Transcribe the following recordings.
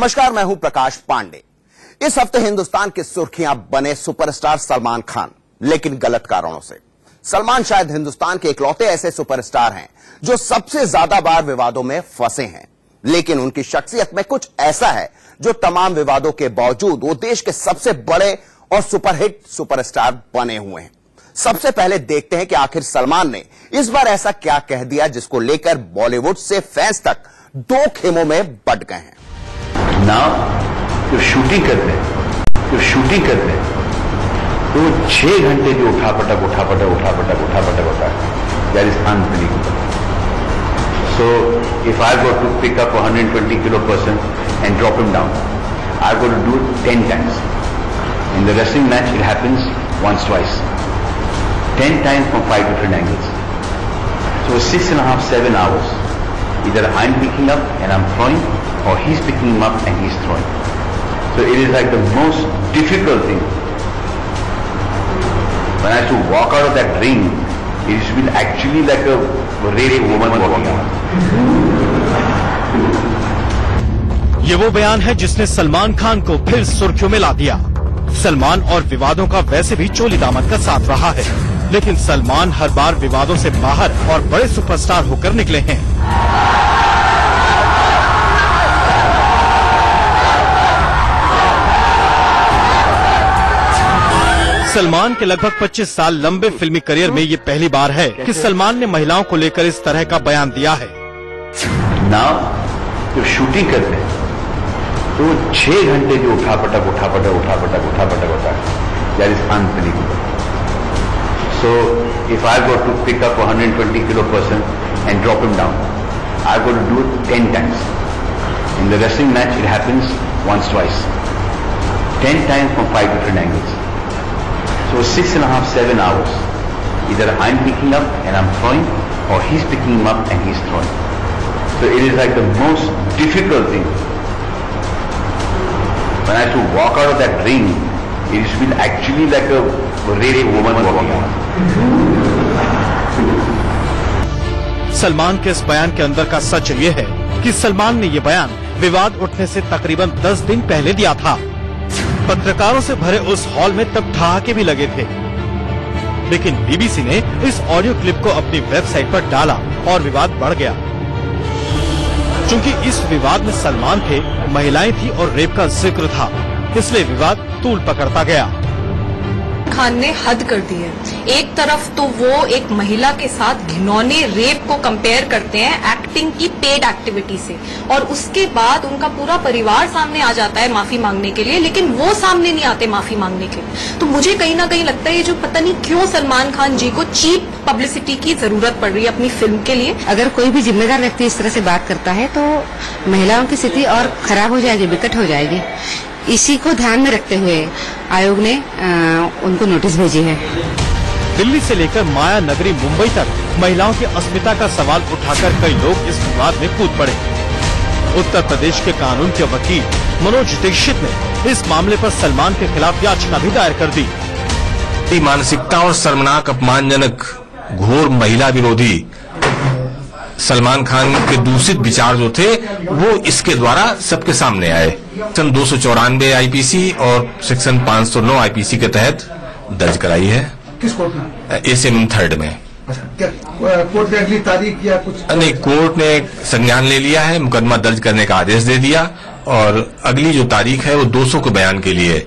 नमस्कार, मैं हूं प्रकाश पांडे। इस हफ्ते हिंदुस्तान की सुर्खियां बने सुपरस्टार सलमान खान, लेकिन गलत कारणों से। सलमान शायद हिंदुस्तान के इकलौते ऐसे सुपरस्टार हैं जो सबसे ज्यादा बार विवादों में फंसे हैं, लेकिन उनकी शख्सियत में कुछ ऐसा है जो तमाम विवादों के बावजूद वो देश के सबसे बड़े और सुपरहिट सुपरस्टार बने हुए हैं। सबसे पहले देखते हैं कि आखिर सलमान ने इस बार ऐसा क्या कह दिया जिसको लेकर बॉलीवुड से फैंस तक दो खेमों में बंट गए हैं। जो शूटिंग करते हैं तो 6 घंटे जो उठा पटक होता है, that is unbelievable. So if I go to pick up 120 kilo person and drop him down, I go to do it 10 times. In the wrestling match, it happens once, twice, 10 times from 5 different angles. So 6.5, 7 hours. Either I'm picking up and I'm throwing, or he's picking him up and he's throwing. So it is like the most difficult thing. When I have to walk out of that ring, it has been actually like a real woman walking out. ये वो बयान है जिसने सलमान खान को फिर सुर्खियों में ला दिया। सलमान और विवादों का वैसे भी चोली दामन का साथ रहा है, लेकिन सलमान हर बार विवादों से बाहर और बड़े सुपरस्टार होकर निकले हैं। सलमान के लगभग 25 साल लंबे फिल्मी करियर में ये पहली बार है कि सलमान ने महिलाओं को लेकर इस तरह का बयान दिया है। जो शूटिंग करते हैं तो 6 घंटे जो उठा पटक होता है, that is unbelievable. So if I go to pick up 120 kilo person and drop him down, I go to do it 10 times. In the wrestling match, it happens once, twice, 10 times from 5 different angles. So 6.5, 7 hours. Either I'm picking up and I'm throwing, or he's picking him up and he's throwing. So it is like the most difficult thing. When I have to walk out of that ring, it has been actually like a real woman walking out. Salman के इस बयान के अंदर का सच ये है कि सलमान ने ये बयान विवाद उठने से तकरीबन 10 दिन पहले दिया था। पत्रकारों से भरे उस हॉल में तब ठहाके भी लगे थे, लेकिन बीबीसी ने इस ऑडियो क्लिप को अपनी वेबसाइट पर डाला और विवाद बढ़ गया। चूंकि इस विवाद में सलमान थे, महिलाएं थी और रेप का जिक्र था, इसलिए विवाद तूल पकड़ता गया। खान ने हद कर दी है। एक तरफ तो वो एक महिला के साथ घिनौने रेप को कंपेयर करते हैं एक्टिंग की पेड एक्टिविटी से, और उसके बाद उनका पूरा परिवार सामने आ जाता है माफी मांगने के लिए, लेकिन वो सामने नहीं आते माफी मांगने के लिए। तो मुझे कहीं ना कहीं लगता है ये जो पता नहीं क्यों सलमान खान जी को चीप पब्लिसिटी की जरूरत पड़ रही है अपनी फिल्म के लिए। अगर कोई भी जिम्मेदार व्यक्ति इस तरह से बात करता है तो महिलाओं की स्थिति और खराब हो जाएगी, विकट हो जाएगी। इसी को ध्यान में रखते हुए आयोग ने उनको नोटिस भेजी है। दिल्ली से लेकर माया नगरी मुंबई तक महिलाओं की अस्मिता का सवाल उठाकर कई लोग इस विवाद में कूद पड़े। उत्तर प्रदेश के कानून के वकील मनोज दीक्षित ने इस मामले पर सलमान के खिलाफ याचिका भी दायर कर दी। मानसिकता और शर्मनाक, अपमानजनक, घोर महिला विरोधी सलमान खान के दूषित विचार जो थे वो इसके द्वारा सबके सामने आए। सेक्शन 294 आईपीसी और सेक्शन 509 आईपीसी के तहत दर्ज कराई है। किस कोर्ट में? एसएम 3rd में। क्या कोर्ट ने अगली तारीख या कुछ? नहीं, कोर्ट ने संज्ञान ले लिया है, मुकदमा दर्ज करने का आदेश दे दिया, और अगली जो तारीख है वो 200 के बयान के लिए,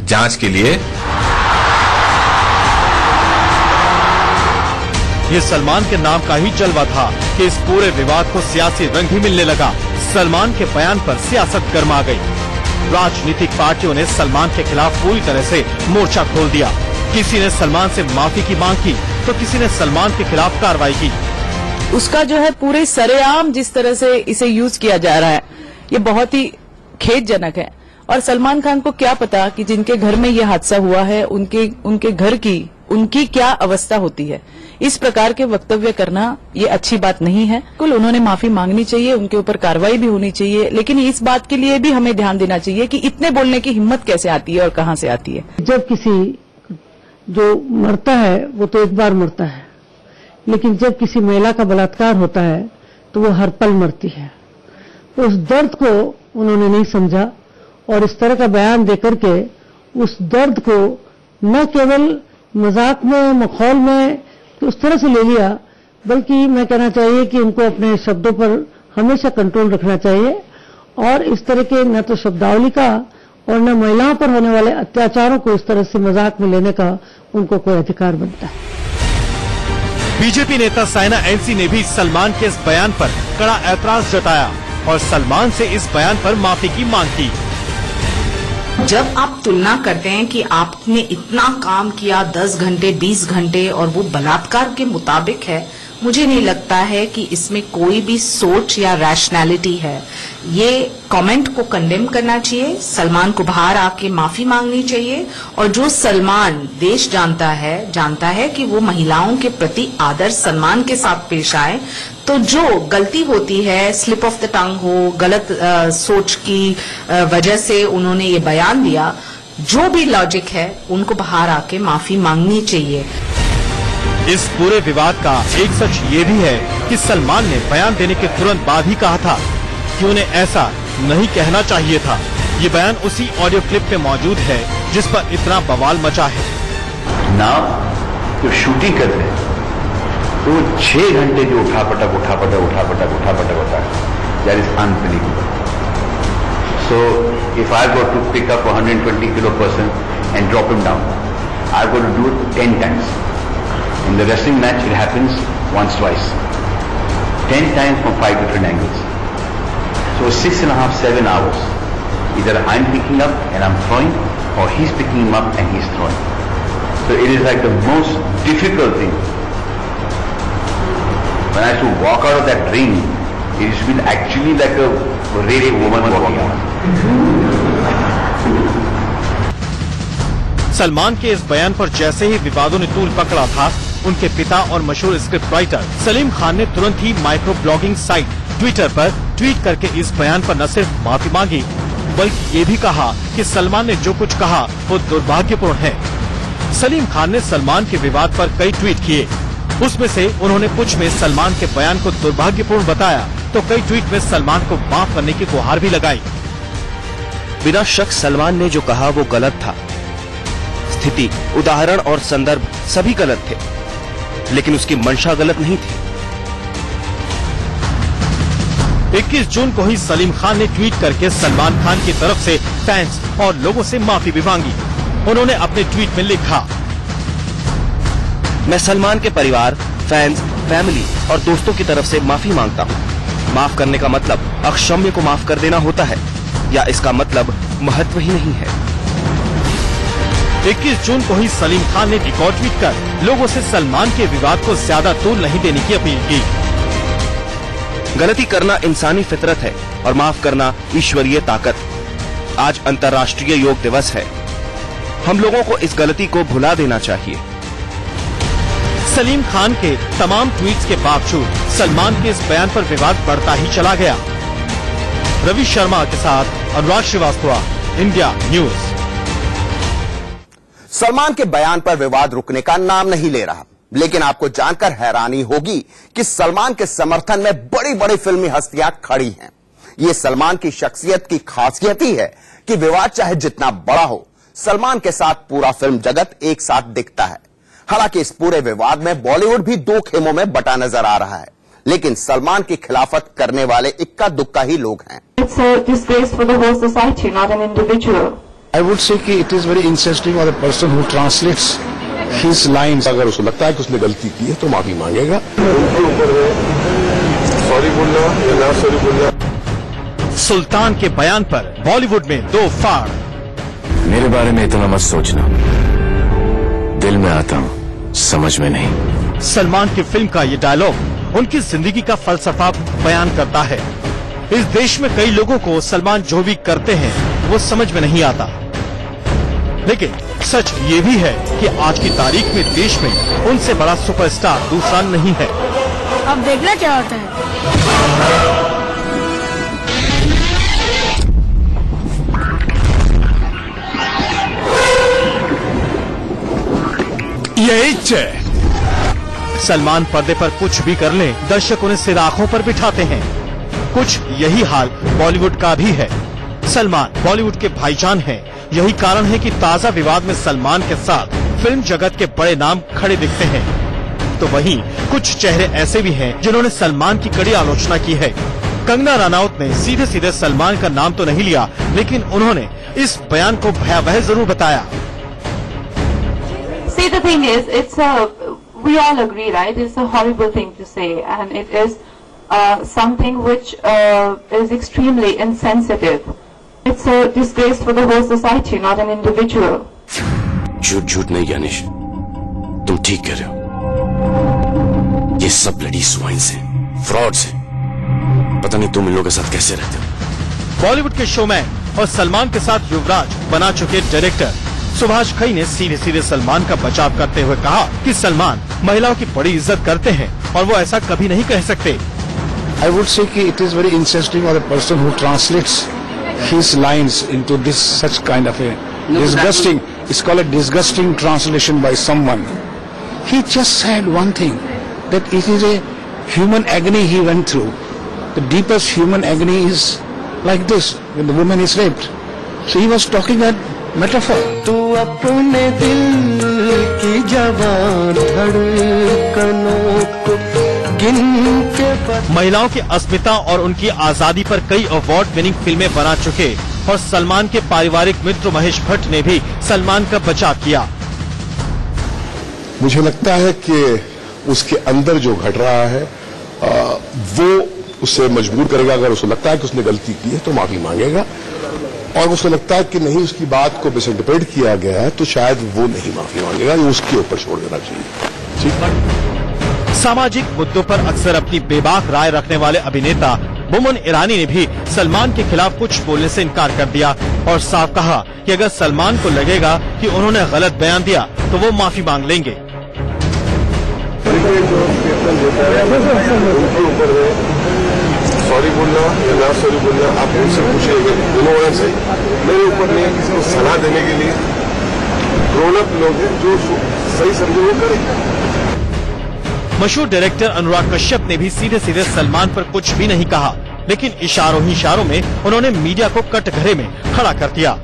जांच के लिए। ये सलमान के नाम का ही जलवा था कि इस पूरे विवाद को सियासी रंग ही मिलने लगा। सलमान के बयान पर सियासत गर्मा गई। राजनीतिक पार्टियों ने सलमान के खिलाफ पूरी तरह से मोर्चा खोल दिया। किसी ने सलमान से माफी की मांग की तो किसी ने सलमान के खिलाफ कार्रवाई की। उसका जो है पूरे सरेआम जिस तरह से इसे यूज किया जा रहा है, ये बहुत ही खेदजनक है। और सलमान खान को क्या पता कि जिनके घर में ये हादसा हुआ है उनके घर की उनकी क्या अवस्था होती है। इस प्रकार के वक्तव्य करना ये अच्छी बात नहीं है। कुल उन्होंने माफी मांगनी चाहिए, उनके ऊपर कार्रवाई भी होनी चाहिए, लेकिन इस बात के लिए भी हमें ध्यान देना चाहिए कि इतने बोलने की हिम्मत कैसे आती है और कहां से आती है। जब किसी जो मरता है वो तो एक बार मरता है, लेकिन जब किसी महिला का बलात्कार होता है तो वो हर पल मरती है। उस दर्द को उन्होंने नहीं समझा और इस तरह का बयान देकर के उस दर्द को न केवल मजाक में, मखौल में उस तरह से ले लिया, बल्कि मैं कहना चाहिए कि उनको अपने शब्दों पर हमेशा कंट्रोल रखना चाहिए और इस तरह के न तो शब्दावली का और न महिलाओं पर होने वाले अत्याचारों को इस तरह से मजाक में लेने का उनको कोई अधिकार बनता है। बीजेपी नेता साइना एनसी ने भी सलमान के इस बयान पर कड़ा ऐतराज जताया और सलमान से इस बयान पर माफी की मांग की। जब आप तुलना करते हैं कि आपने इतना काम किया 10 घंटे 20 घंटे और वो बलात्कार के मुताबिक है, मुझे नहीं लगता है कि इसमें कोई भी सोच या रैशनैलिटी है। ये कमेंट को कंडेम करना चाहिए, सलमान को बाहर आके माफी मांगनी चाहिए और जो सलमान देश जानता है कि वो महिलाओं के प्रति आदर सम्मान के साथ पेश आए, तो जो गलती होती है, स्लिप ऑफ द टंग हो, गलत सोच की वजह से उन्होंने ये बयान दिया, जो भी लॉजिक है उनको बाहर आके माफी मांगनी चाहिए। इस पूरे विवाद का एक सच ये भी है कि सलमान ने बयान देने के तुरंत बाद ही कहा था कि उन्हें ऐसा नहीं कहना चाहिए था। ये बयान उसी ऑडियो क्लिप में मौजूद है जिस पर इतना बवाल मचा है। तो शूटिंग करते हैं तो 6 घंटे जो उठा पटक होता है, that is unbelievable. So if I got to pick up a 120 kilo person and drop him down, I got to do it 10 times. In the wrestling match, it happens once, twice, 10 times from 5 different angles. So 6.5, 7 hours. Either I'm picking up and I'm throwing, or he's picking him up and he's throwing. So it is like the most difficult thing. When I had to walk out of that ring, it has been actually like a rape woman walking out. Salman के इस बयान पर जैसे ही विवादों ने तूल पकड़ा था, उनके पिता और मशहूर स्क्रिप्ट राइटर सलीम खान ने तुरंत ही माइक्रो ब्लॉगिंग साइट ट्विटर पर ट्वीट करके इस बयान पर न सिर्फ माफी मांगी, बल्कि ये भी कहा कि सलमान ने जो कुछ कहा वो दुर्भाग्यपूर्ण है। सलीम खान ने सलमान के विवाद पर कई ट्वीट किए, उसमें से उन्होंने कुछ में सलमान के बयान को दुर्भाग्यपूर्ण बताया, तो कई ट्वीट में सलमान को माफ करने की गुहार भी लगाई। बिना शक सलमान ने जो कहा वो गलत था। स्थिति, उदाहरण और संदर्भ सभी गलत थे, लेकिन उसकी मंशा गलत नहीं थी। 21 जून को ही सलीम खान ने ट्वीट करके सलमान खान की तरफ से फैंस और लोगों से माफी भी मांगी। उन्होंने अपने ट्वीट में लिखा, मैं सलमान के परिवार, फैंस, फैमिली और दोस्तों की तरफ से माफी मांगता हूँ। माफ करने का मतलब अक्षम्य को माफ कर देना होता है, या इसका मतलब महत्व ही नहीं है। 21 जून को ही सलीम खान ने रिकॉर्ड ट्वीट कर लोगों से सलमान के विवाद को ज्यादा तूल नहीं देने की अपील की। गलती करना इंसानी फितरत है और माफ करना ईश्वरीय ताकत। आज अंतर्राष्ट्रीय योग दिवस है, हम लोगों को इस गलती को भुला देना चाहिए। सलीम खान के तमाम ट्वीट्स के बावजूद सलमान के इस बयान पर विवाद बढ़ता ही चला गया। रवि शर्मा के साथ अनुराग श्रीवास्तव, इंडिया न्यूज। सलमान के बयान पर विवाद रुकने का नाम नहीं ले रहा, लेकिन आपको जानकर हैरानी होगी कि सलमान के समर्थन में बड़ी बड़ी फिल्मी हस्तियां खड़ी हैं। ये सलमान की शख्सियत की खासियत ही है कि विवाद चाहे जितना बड़ा हो, सलमान के साथ पूरा फिल्म जगत एक साथ दिखता है। हालांकि इस पूरे विवाद में बॉलीवुड भी दो खेमों में बटा नजर आ रहा है, लेकिन सलमान की खिलाफत करने वाले इक्का दुक्का ही लोग हैं। It's a disgrace for the whole society, not an individual. I would say कि it is very insensitive for the person who translates his lines. अगर उसको लगता है कि उसने गलती की है तो माफी मांगेगा। सॉरी बोलना या ना सॉरी बोलना। सुल्तान के बयान पर बॉलीवुड में दो फाड़। मेरे बारे में इतना मत सोचना, दिल में आता हूँ, समझ में नहीं। सलमान की फिल्म का ये डायलॉग उनकी जिंदगी का फलसफा बयान करता है। इस देश में कई लोगों को सलमान जो भी करते हैं वो समझ में नहीं आता, लेकिन सच ये भी है कि आज की तारीख में देश में उनसे बड़ा सुपरस्टार दूसरा नहीं है। अब देखना क्या होता है। सलमान पर्दे पर कुछ भी कर ले, दर्शक उन्हें सिर आंखों पर बिठाते हैं। कुछ यही हाल बॉलीवुड का भी है। सलमान बॉलीवुड के भाईजान हैं। यही कारण है कि ताज़ा विवाद में सलमान के साथ फिल्म जगत के बड़े नाम खड़े दिखते हैं। तो वहीं कुछ चेहरे ऐसे भी हैं जिन्होंने सलमान की कड़ी आलोचना की है। कंगना रनौत ने सीधे सीधे सलमान का नाम तो नहीं लिया, लेकिन उन्होंने इस बयान को भयावह जरूर बताया। See, the thing is, we all agree, right? It's a horrible thing to say, and it is something which is extremely insensitive. It's a disgrace for the whole society, not an individual. झूठ नहीं ज्ञानेश, तुम ठीक कह रहे हो। ये सब bloody swines हैं, फ्रॉड्स हैं। पता नहीं तुम इन लोगों के साथ कैसे रहते हो। बॉलीवुड के शोमैन और सलमान के साथ युवराज बना चुके डायरेक्टर सुभाष घई ने सीधे सीधे सलमान का बचाव करते हुए कहा कि सलमान महिलाओं की बड़ी इज्जत करते हैं और वो ऐसा कभी नहीं कह सकते। I would say कि it is very insensitive of the person who translates his lines into this such kind of a disgusting. It's called a disgusting translation by someone. He just said one thing, that it is a human agony he went through. The deepest human agony is like this when the woman is raped. So he was talking a metaphor. तू अपने दिल की जवान धड़कनों को गिन के महिलाओं की अस्मिता और उनकी आजादी पर कई अवार्ड विनिंग फिल्में बना चुके और सलमान के पारिवारिक मित्र महेश भट्ट ने भी सलमान का बचाव किया। मुझे लगता है कि उसके अंदर जो घट रहा है वो उसे मजबूर करेगा। अगर उसे लगता है कि उसने गलती की है तो माफी मांगेगा, और उसे लगता है कि नहीं उसकी बात को मिसइंटरप्रेट किया गया है तो शायद वो नहीं माफी मांगेगा, ये उसके ऊपर छोड़ देना चाहिए। ठीक। सामाजिक मुद्दों पर अक्सर अपनी बेबाक राय रखने वाले अभिनेता बोमन ईरानी ने भी सलमान के खिलाफ कुछ बोलने से इनकार कर दिया और साफ कहा कि अगर सलमान को लगेगा कि उन्होंने गलत बयान दिया तो वो माफी मांग लेंगे। सॉरी बोलना या ना सॉरी बोलना आप उनसे पूछिएगा, दोनों से मेरे ऊपर नहीं, किसी को सलाह देने के लिए ग्रोन अप लोग हैं जो सही समझे वो करें। मशहूर डायरेक्टर अनुराग कश्यप ने भी सीधे सीधे सलमान पर कुछ भी नहीं कहा, लेकिन इशारों ही इशारों में उन्होंने मीडिया को कटघरे में खड़ा कर दिया।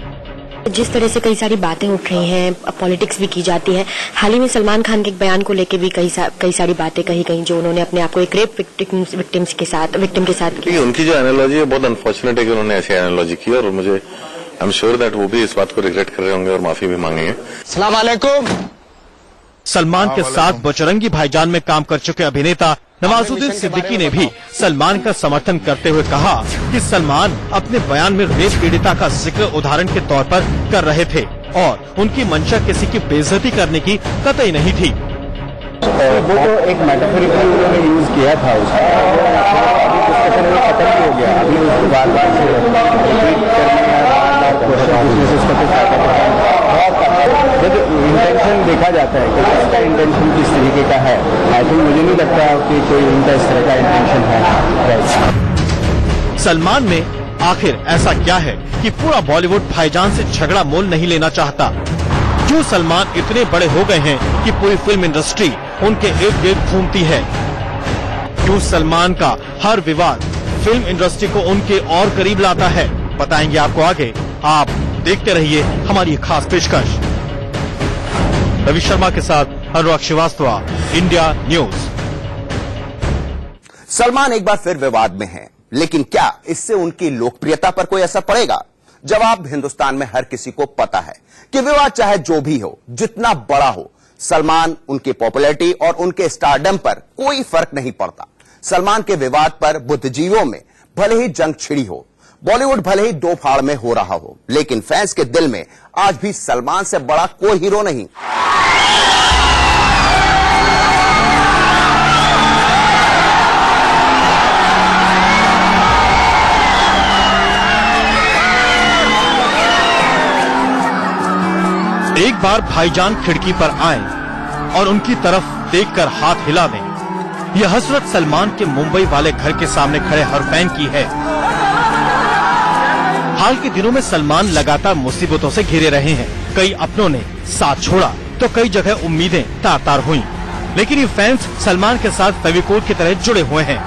जिस तरह से कई सारी बातें उठ रही हैं, पॉलिटिक्स भी की जाती है, हाल ही में सलमान खान के एक बयान को लेकर भी कई सारी बातें कही गई जो उन्होंने अपने आप को एक रेप विक्टिम के साथ की। उनकी जो एनालॉजी है बहुत अनफॉर्चुनेट है कि उन्होंने ऐसी एनालॉजी की, और मुझे आई एम श्योर दैट वो भी इस बात को रिग्रेट कर रहे होंगे और माफी भी मांगेंगे। अस्सलाम वालेकुम। सलमान के साथ बजरंगी भाईजान में काम कर चुके अभिनेता नवाजुद्दीन सिद्दीकी ने भी सलमान का समर्थन करते हुए कहा कि सलमान अपने बयान में रेप पीड़िता का जिक्र उदाहरण के तौर पर कर रहे थे और उनकी मंशा किसी की बेइज्जती करने की कतई नहीं थी। वो तो एक मेटाफोरिकल उन्होंने यूज किया था, उसका अभी डिस्कशन में खत्म हो गया। अभी उसको बार-बार जब इंटेंशन देखा जाता है कि इसका इंटेंशन किस तरीके का है, आई थिंक मुझे नहीं लगता कि कोई उनका इस तरह का इंटेंशन है। सलमान में आखिर ऐसा क्या है कि पूरा बॉलीवुड भाईजान से झगड़ा मोल नहीं लेना चाहता? क्यों सलमान इतने बड़े हो गए हैं कि पूरी फिल्म इंडस्ट्री उनके इर्द गिर्द घूमती है? क्यों सलमान का हर विवाद फिल्म इंडस्ट्री को उनके और करीब लाता है? बताएंगे आपको आगे। आप देखते रहिए हमारी खास पेशकश। रवि शर्मा के साथ अनुराग श्रीवास्तव, इंडिया न्यूज। सलमान एक बार फिर विवाद में हैं, लेकिन क्या इससे उनकी लोकप्रियता पर कोई असर पड़ेगा? जवाब हिंदुस्तान में हर किसी को पता है कि विवाद चाहे जो भी हो, जितना बड़ा हो, सलमान, उनकी पॉपुलैरिटी और उनके स्टारडम पर कोई फर्क नहीं पड़ता। सलमान के विवाद पर बुद्धिजीवियों में भले ही जंग छिड़ी हो, बॉलीवुड भले ही दो फाड़ में हो रहा हो, लेकिन फैंस के दिल में आज भी सलमान से बड़ा कोई हीरो नहीं। एक बार भाईजान खिड़की पर आए और उनकी तरफ देखकर हाथ हिला दें, यह हसरत सलमान के मुंबई वाले घर के सामने खड़े हर फैन की है। हाल के दिनों में सलमान लगातार मुसीबतों से घिरे रहे हैं। कई अपनों ने साथ छोड़ा तो कई जगह उम्मीदें तार-तार हुई, लेकिन ये फैंस सलमान के साथ फेविकोल की तरह जुड़े हुए हैं।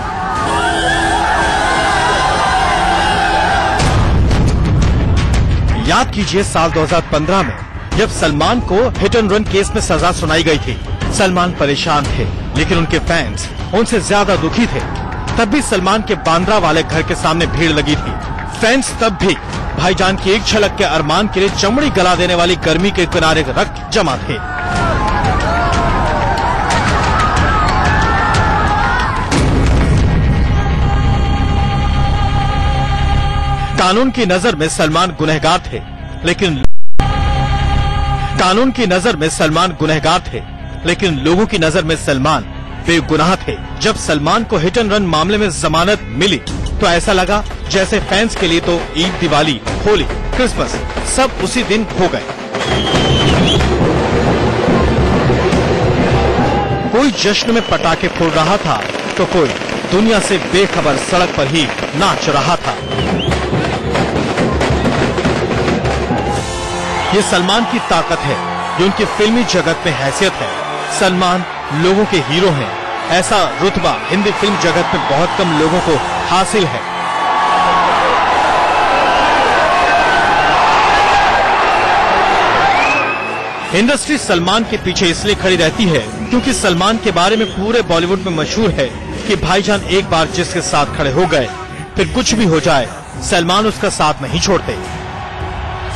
याद कीजिए साल 2015 में जब सलमान को हिट एंड रन केस में सजा सुनाई गई थी। सलमान परेशान थे, लेकिन उनके फैंस उनसे ज्यादा दुखी थे। तब भी सलमान के बांद्रा वाले घर के सामने भीड़ लगी थी। फैंस तब भी भाईजान की एक झलक के अरमान के लिए चमड़ी गला देने वाली गर्मी के किनारे रख जमा थे। कानून की नजर में सलमान गुनहगार थे, लेकिन लोगों की नजर में सलमान बेगुनाह थे। जब सलमान को हिट एंड रन मामले में जमानत मिली तो ऐसा लगा जैसे फैंस के लिए तो ईद, दिवाली, होली, क्रिसमस सब उसी दिन हो गए। कोई जश्न में पटाखे फोड़ रहा था तो कोई दुनिया से बेखबर सड़क पर ही नाच रहा था। ये सलमान की ताकत है जो उनकी फिल्मी जगत में हैसियत है। सलमान लोगों के हीरो हैं। ऐसा रुतबा हिंदी फिल्म जगत में बहुत कम लोगों को हासिल है। इंडस्ट्री सलमान के पीछे इसलिए खड़ी रहती है क्योंकि सलमान के बारे में पूरे बॉलीवुड में मशहूर है कि भाईजान एक बार जिसके साथ खड़े हो गए फिर कुछ भी हो जाए सलमान उसका साथ नहीं छोड़ते।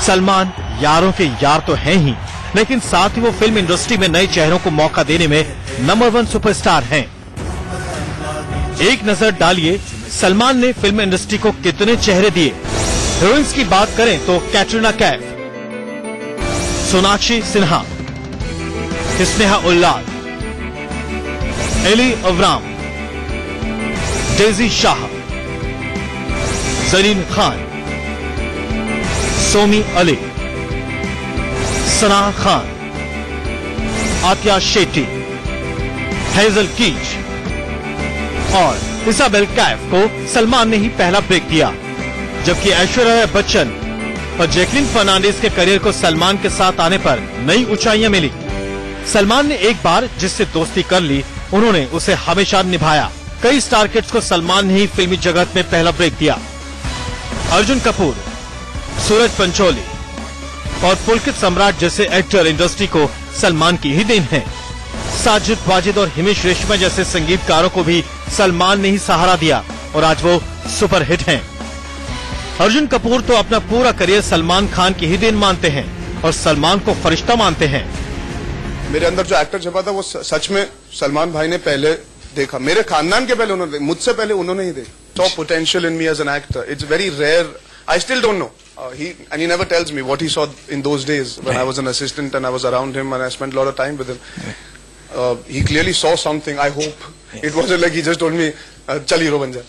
सलमान यारों के यार तो हैं ही, लेकिन साथ ही वो फिल्म इंडस्ट्री में नए चेहरों को मौका देने में नंबर 1 सुपरस्टार हैं। एक नजर डालिए सलमान ने फिल्म इंडस्ट्री को कितने चेहरे दिए। हीरोइंस की बात करें तो Katrina Kaif, Sonakshi Sinha, Sneha Ullal, Elli Avram, Daisy Shah, Zareen Khan, Somy Ali, Sana Khan, Athiya Shetty, Hazel Keech और इसाबेल कैफ को सलमान ने ही पहला ब्रेक दिया, जबकि ऐश्वर्या बच्चन और जैकलिन फर्नांडिस के करियर को सलमान के साथ आने पर नई ऊंचाइयां मिली। सलमान ने एक बार जिससे दोस्ती कर ली उन्होंने उसे हमेशा निभाया। कई स्टार किड्स को सलमान ने ही फिल्मी जगत में पहला ब्रेक दिया। अर्जुन कपूर, सूरज पंचोली और पुलकित सम्राट जैसे एक्टर इंडस्ट्री को सलमान की ही देन है। साजिद वाजिद और हिमेश रेशमिया जैसे संगीतकारों को भी सलमान ने ही सहारा दिया और आज वो सुपरहिट हैं। अर्जुन कपूर तो अपना पूरा करियर सलमान खान की ही देन मानते हैं और सलमान को फरिश्ता मानते हैं। मेरे अंदर जो एक्टर छपा था वो सच में सलमान भाई ने पहले देखा। मेरे खानदान के पहले उन्होंने, मुझसे पहले उन्होंने ही देखा। Saw potential in me as an actor. It's very rare. I still don't know. He never tells me what he saw in those days when I was an assistant and I was around him and I spent a lot of time with him. He clearly saw something. I hope it wasn't like he just told me, "Chal hero ban ja."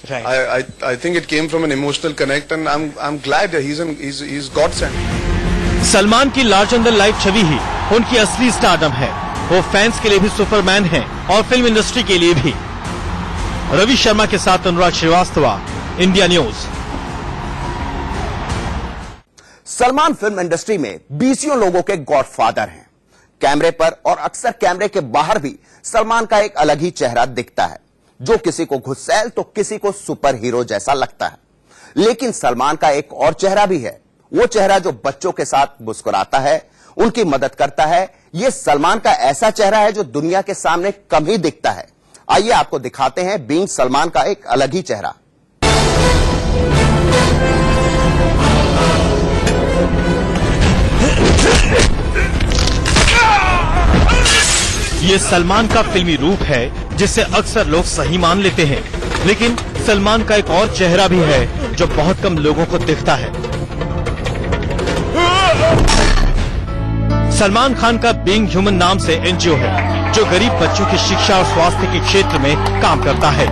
I think it came from an emotional connect and I'm glad he's godsend. Salman की larger than life छवि ही उनकी असली stardom है। वो fans के लिए भी Superman है और फिल्म इंडस्ट्री के लिए भी। रवि शर्मा के साथ Anurag Srivastava, India News. Salman film industry में 20 लोगों के गॉडफादर हैं। कैमरे पर और अक्सर कैमरे के बाहर भी सलमान का एक अलग ही चेहरा दिखता है, जो किसी को घुसैल तो किसी को सुपर हीरो जैसा लगता है। लेकिन सलमान का एक और चेहरा भी है, वो चेहरा जो बच्चों के साथ मुस्कुराता है, उनकी मदद करता है। ये सलमान का ऐसा चेहरा है जो दुनिया के सामने कम ही दिखता है। आइए आपको दिखाते हैं बीइंग सलमान का एक अलग ही चेहरा। ये सलमान का फिल्मी रूप है जिसे अक्सर लोग सही मान लेते हैं, लेकिन सलमान का एक और चेहरा भी है जो बहुत कम लोगों को दिखता है। सलमान खान का बीइंग ह्यूमन नाम से एनजीओ है जो गरीब बच्चों की शिक्षा और स्वास्थ्य के क्षेत्र में काम करता है।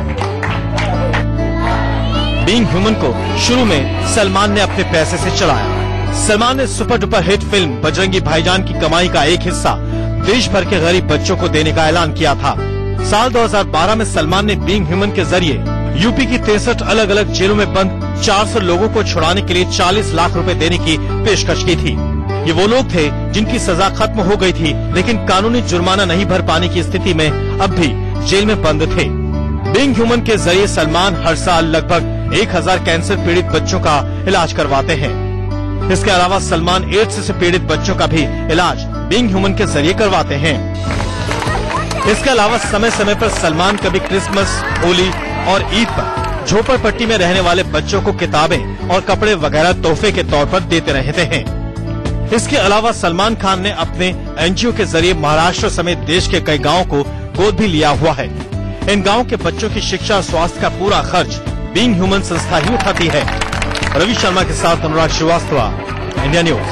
बीइंग ह्यूमन को शुरू में सलमान ने अपने पैसे से चलाया। सलमान ने super duper hit film Bajrangi भाईजान की कमाई का एक हिस्सा देश भर के गरीब बच्चों को देने का ऐलान किया था। साल 2012 में सलमान ने बीइंग ह्यूमन के जरिए यूपी की 63 अलग अलग जेलों में बंद 400 लोगों को छुड़ाने के लिए 40 लाख रुपए देने की पेशकश की थी। ये वो लोग थे जिनकी सजा खत्म हो गई थी, लेकिन कानूनी जुर्माना नहीं भर पाने की स्थिति में अब भी जेल में बंद थे। बीइंग ह्यूमन के जरिए सलमान हर साल लगभग 1000 कैंसर पीड़ित बच्चों का इलाज करवाते हैं। इसके अलावा सलमान एड्स से पीड़ित बच्चों का भी इलाज बीइंग ह्यूमन के जरिए करवाते हैं। इसके अलावा समय समय पर सलमान कभी क्रिसमस, होली और ईद पर झोपड़पट्टी में रहने वाले बच्चों को किताबें और कपड़े वगैरह तोहफे के तौर पर देते रहते हैं। इसके अलावा सलमान खान ने अपने एनजीओ के जरिए महाराष्ट्र समेत देश के कई गांवों को गोद भी लिया हुआ है। इन गांवों के बच्चों की शिक्षा और स्वास्थ्य का पूरा खर्च बीइंग ह्यूमन संस्था ही उठाती है। रवि शर्मा के साथ अनुराग श्रीवास्तव, इंडिया न्यूज।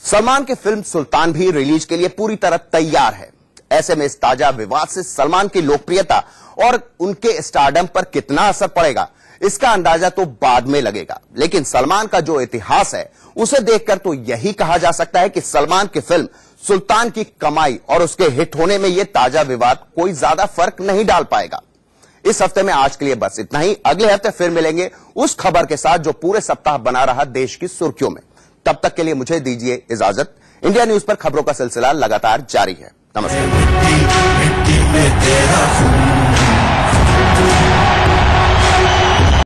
सलमान की फिल्म सुल्तान भी रिलीज के लिए पूरी तरह तैयार है। ऐसे में इस ताजा विवाद से सलमान की लोकप्रियता और उनके स्टारडम पर कितना असर पड़ेगा, इसका अंदाजा तो बाद में लगेगा। लेकिन सलमान का जो इतिहास है उसे देखकर तो यही कहा जा सकता है कि सलमान की फिल्म सुल्तान की कमाई और उसके हिट होने में यह ताजा विवाद कोई ज्यादा फर्क नहीं डाल पाएगा। इस हफ्ते में आज के लिए बस इतना ही। अगले हफ्ते फिर मिलेंगे उस खबर के साथ जो पूरे सप्ताह बना रहा देश की सुर्खियों में। तब तक के लिए मुझे दीजिए इजाजत। इंडिया न्यूज पर खबरों का सिलसिला लगातार जारी है। नमस्कार।